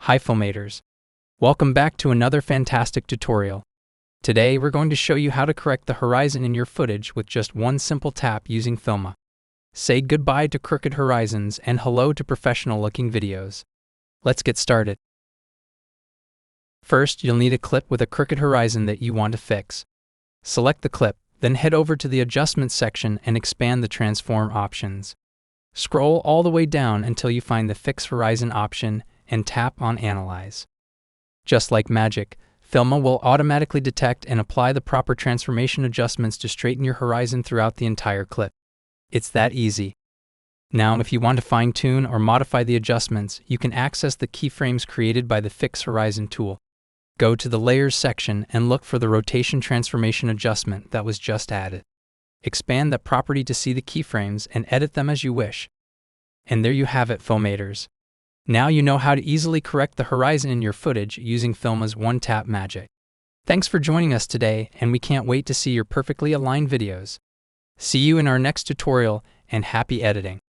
Hi Filmators. Welcome back to another fantastic tutorial. Today we're going to show you how to correct the horizon in your footage with just one simple tap using Filma. Say goodbye to crooked horizons and hello to professional-looking videos. Let's get started. First, you'll need a clip with a crooked horizon that you want to fix. Select the clip, then head over to the Adjustments section and expand the Transform options. Scroll all the way down until you find the Fix Horizon option and tap on Analyze. Just like magic, Filma will automatically detect and apply the proper transformation adjustments to straighten your horizon throughout the entire clip. It's that easy. Now, if you want to fine-tune or modify the adjustments, you can access the keyframes created by the Fix Horizon tool. Go to the Layers section and look for the Rotation Transformation adjustment that was just added. Expand that property to see the keyframes and edit them as you wish. And there you have it, Filmators. Now you know how to easily correct the horizon in your footage using Filma's one-tap magic. Thanks for joining us today, and we can't wait to see your perfectly aligned videos. See you in our next tutorial, and happy editing!